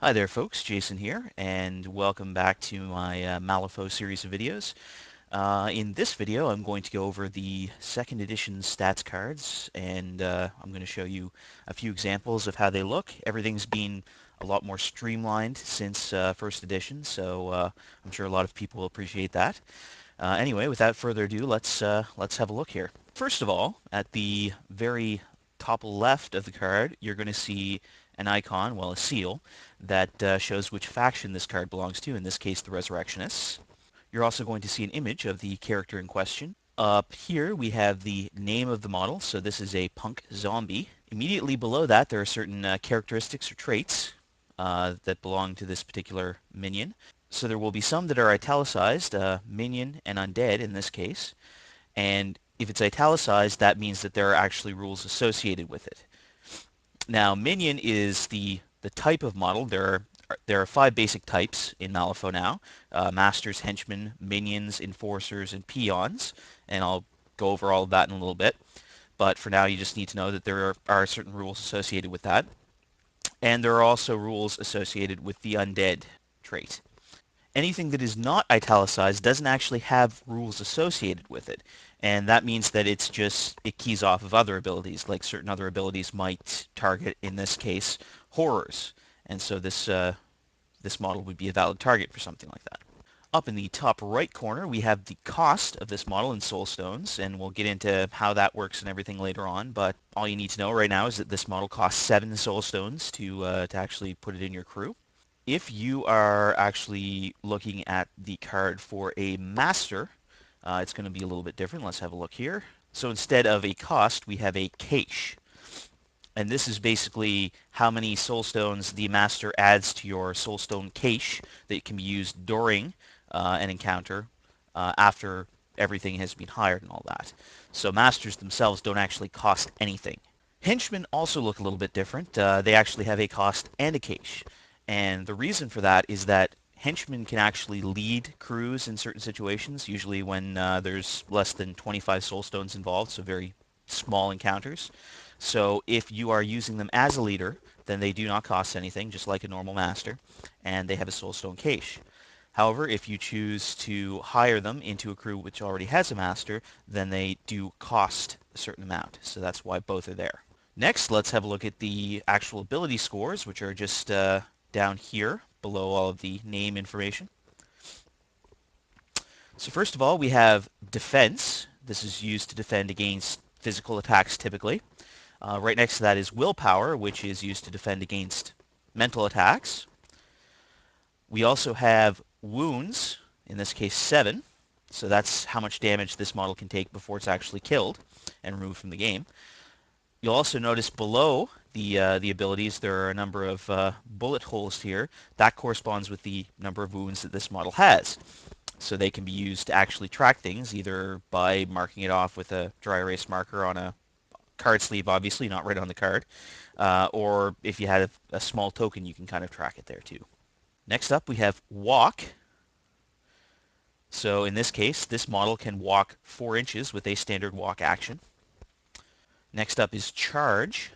Hi there folks, Jason here, and welcome back to my Malifaux series of videos. In this video I'm going to go over the second edition stats cards, and I'm going to show you a few examples of how they look. Everything's been a lot more streamlined since first edition, so I'm sure a lot of people will appreciate that. Anyway, without further ado, let's have a look here. First of all, at the very top left of the card, you're going to see an icon, well, a seal, that shows which faction this card belongs to, in this case the Resurrectionists. You're also going to see an image of the character in question. Up here we have the name of the model, so this is a punk zombie. Immediately below that there are certain characteristics or traits that belong to this particular minion. So there will be some that are italicized, minion and undead in this case, and if it's italicized that means that there are actually rules associated with it. Now minion is the type of model. There are 5 basic types in Malifaux now: masters, henchmen, minions, enforcers, and peons, and I'll go over all of that in a little bit. But for now you just need to know that there are certain rules associated with that, and there are also rules associated with the undead trait. Anything that is not italicized doesn't actually have rules associated with it, and that means that it keys off of other abilities, like certain other abilities might target, in this case, horrors, and so this model would be a valid target for something like that. Up in the top right corner we have the cost of this model in soul stones, and we'll get into how that works and everything later on, but all you need to know right now is that this model costs 7 soul stones to actually put it in your crew. If you are actually looking at the card for a master, it's going to be a little bit different. Let's have a look here. So instead of a cost, we have a cache. And this is basically how many soulstones the master adds to your soulstone cache that can be used during an encounter after everything has been hired and all that. So masters themselves don't actually cost anything. Henchmen also look a little bit different. They actually have a cost and a cache. And the reason for that is that henchmen can actually lead crews in certain situations, usually when there's less than 25 soulstones involved, so very small encounters. So if you are using them as a leader, then they do not cost anything, just like a normal master, and they have a soulstone cache. However, if you choose to hire them into a crew which already has a master, then they do cost a certain amount. So that's why both are there. Next, let's have a look at the actual ability scores, which are just down here below all of the name information. So first of all, we have defense. This is used to defend against physical attacks typically. Right next to that is willpower, which is used to defend against mental attacks. We also have wounds, in this case 7. So that's how much damage this model can take before it's actually killed and removed from the game. You'll also notice below the abilities there are a number of bullet holes here. That corresponds with the number of wounds that this model has. So they can be used to actually track things, either by marking it off with a dry erase marker on a card sleeve, obviously, not right on the card, or if you had a small token, you can kind of track it there too. Next up, we have walk. So in this case, this model can walk 4 inches with a standard walk action. Next up is charge.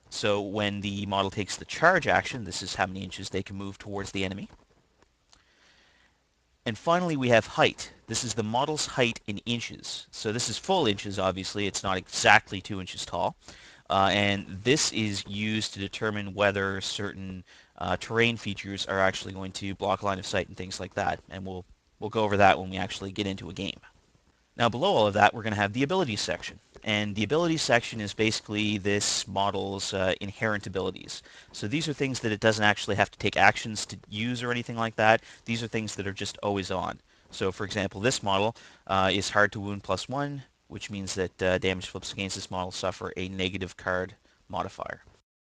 So when the model takes the charge action, this is how many inches they can move towards the enemy. And finally, we have height. This is the model's height in inches. So this is full inches, obviously. It's not exactly 2 inches tall. And this is used to determine whether certain terrain features are actually going to block line of sight and things like that. And we'll go over that when we actually get into a game. Now below all of that, we're going to have the abilities section. And the abilities section is basically this model's inherent abilities. So these are things that it doesn't actually have to take actions to use or anything like that. These are things that are just always on. So for example, this model is hard to wound +1, which means that damage flips against this model suffer a negative card modifier.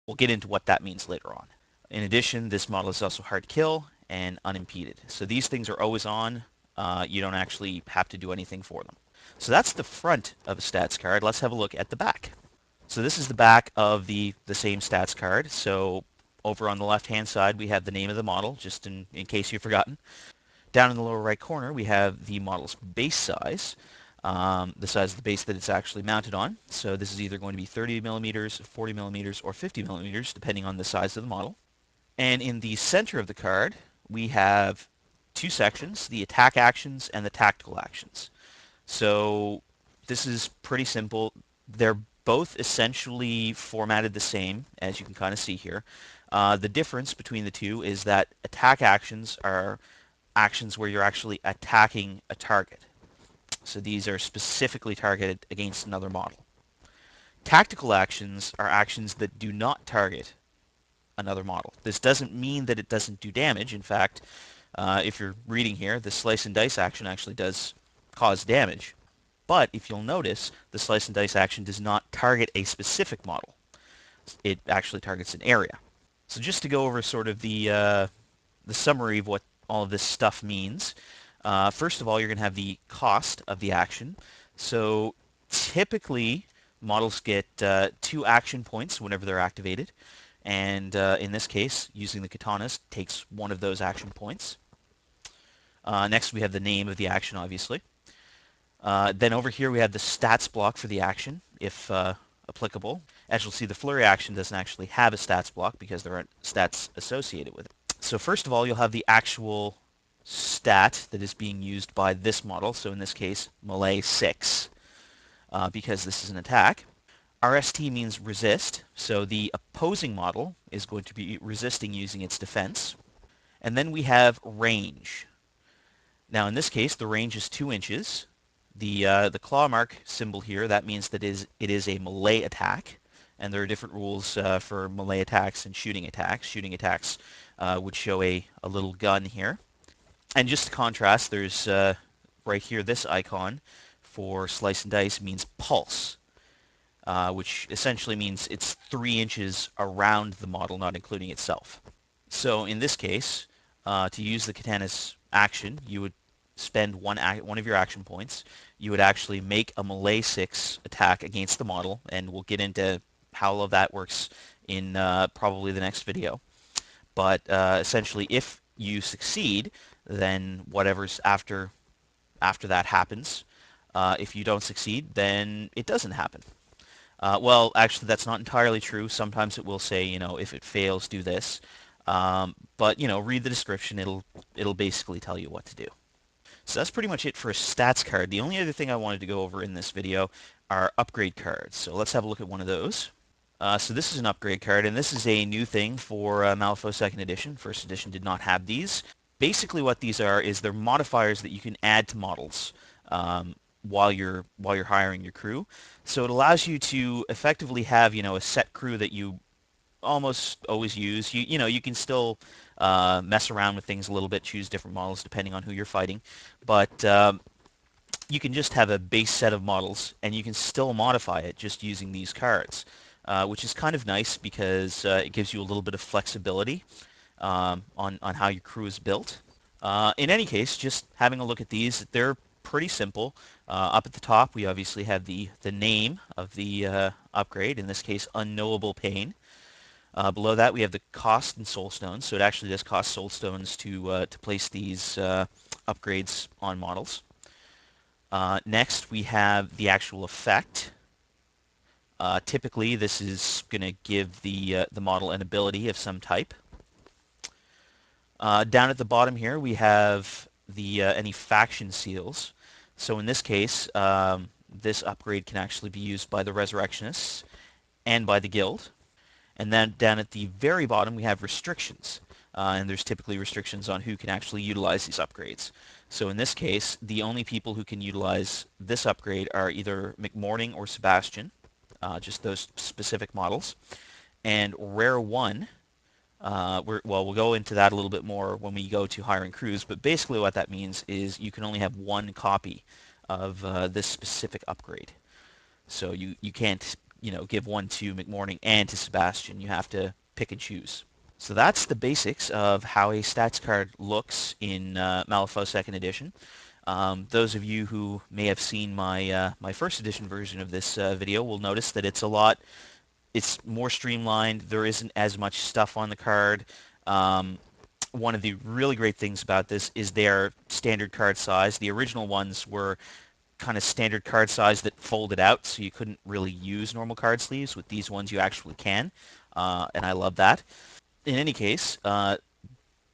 We'll get into what that means later on. In addition, this model is also hard to kill and unimpeded. So these things are always on. You don't actually have to do anything for them. So that's the front of a stats card. Let's have a look at the back. So this is the back of the same stats card. So over on the left-hand side, we have the name of the model, just in case you've forgotten. Down in the lower right corner, we have the model's base size, the size of the base that it's actually mounted on. So this is either going to be 30 millimeters, 40 millimeters, or 50 millimeters, depending on the size of the model. And in the center of the card, we have two sections, the attack actions and the tactical actions. So this is pretty simple. They're both essentially formatted the same, as you can kind of see here. The difference between the two is that attack actions are actions where you're actually attacking a target. So these are specifically targeted against another model. Tactical actions are actions that do not target another model. This doesn't mean that it doesn't do damage. In fact, if you're reading here, the slice and dice action actually does cause damage. But if you'll notice, the slice and dice action does not target a specific model. It actually targets an area. So just to go over sort of the summary of what all of this stuff means, first of all, you're going to have the cost of the action. So typically, models get 2 action points whenever they're activated. And in this case, using the katanas takes 1 of those action points. Next, we have the name of the action, obviously. Then over here we have the stats block for the action, if applicable. As you'll see, the flurry action doesn't actually have a stats block because there aren't stats associated with it. So first of all, you'll have the actual stat that is being used by this model. So in this case, melee 6, because this is an attack. RST means resist, so the opposing model is going to be resisting using its defense. And then we have range. Now in this case, the range is 2 inches. The claw mark symbol here, that means that it is a melee attack, and there are different rules for melee attacks and shooting attacks. Shooting attacks would show a little gun here. And just to contrast, there's right here this icon for slice and dice means pulse, which essentially means it's 3 inches around the model, not including itself. So in this case, to use the katana's action, you would spend one of your action points. You would actually make a melee 6 attack against the model, and we'll get into how all of that works in probably the next video. But essentially, if you succeed, then whatever's after that happens. If you don't succeed, then it doesn't happen. Well, actually, that's not entirely true. Sometimes it will say, if it fails, do this. But read the description. It'll basically tell you what to do. So that's pretty much it for a stats card. The only other thing I wanted to go over in this video are upgrade cards. So let's have a look at one of those. So this is an upgrade card, and this is a new thing for Malifaux 2nd Edition. 1st Edition did not have these. Basically what these are is they're modifiers that you can add to models while you're hiring your crew. So it allows you to effectively have, a set crew that you almost always use. You can still mess around with things a little bit, choose different models depending on who you're fighting, but you can just have a base set of models, and you can still modify it just using these cards, which is kind of nice because it gives you a little bit of flexibility on how your crew is built. In any case, just having a look at these, they're pretty simple. Up at the top, we obviously have the name of the upgrade, in this case, Unknowable Pain. Below that, we have the cost and soul stones. So it actually does cost soul stones to place these upgrades on models. Next, we have the actual effect. Typically, this is going to give the model an ability of some type. Down at the bottom here, we have the any faction seals. So in this case, this upgrade can actually be used by the Resurrectionists and by the Guild. And then down at the very bottom, we have restrictions. And there's typically restrictions on who can actually utilize these upgrades. So in this case, the only people who can utilize this upgrade are either McMorning or Sebastian, just those specific models. And Rare 1, we'll go into that a little bit more when we go to hiring crews, but basically what that means is you can only have 1 copy of this specific upgrade. So you can't give one to McMorning and to Sebastian. You have to pick and choose. So that's the basics of how a stats card looks in Malifaux 2nd Edition. Those of you who may have seen my my 1st edition version of this video will notice that it's more streamlined. There isn't as much stuff on the card. One of the really great things about this is their standard card size. The original ones were kind of standard card size that folded out, so you couldn't really use normal card sleeves. With these ones, you actually can, and I love that. in any case,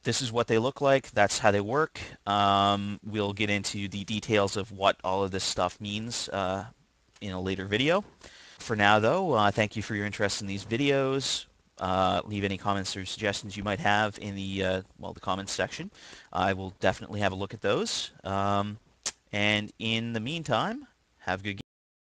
this is what they look like. That's how they work. We'll get into the details of what all of this stuff means in a later video. For now, though, thank you for your interest in these videos. Leave any comments or suggestions you might have in the the comments section. I will definitely have a look at those. And in the meantime, have a good